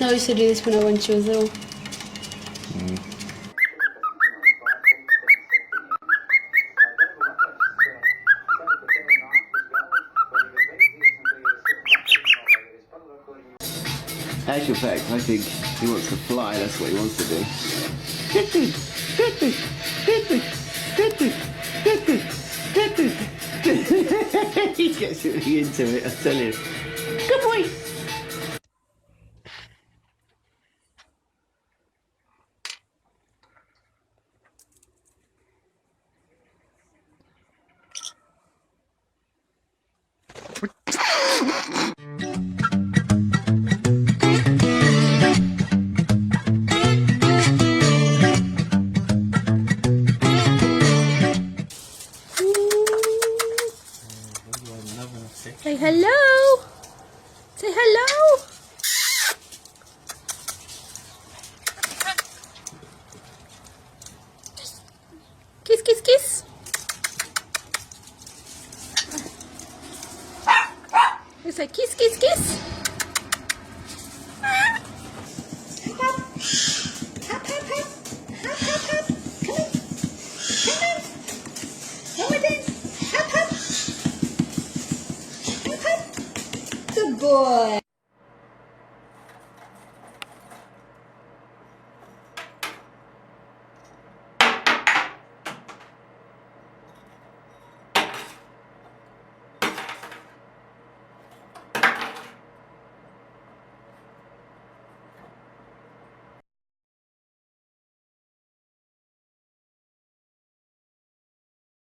I used to do this when she was little. Actual fact, I think he wants to fly, that's what he wants to do. He gets really into it, I tell you. Good boy! Say hello! Say hello! Kiss, kiss, kiss! You say kiss, kiss, kiss! Hop, hop! Hop, hop, hop! Hop, hop, hop! Come on! Come on! One more time! Hop, hop! Good boy.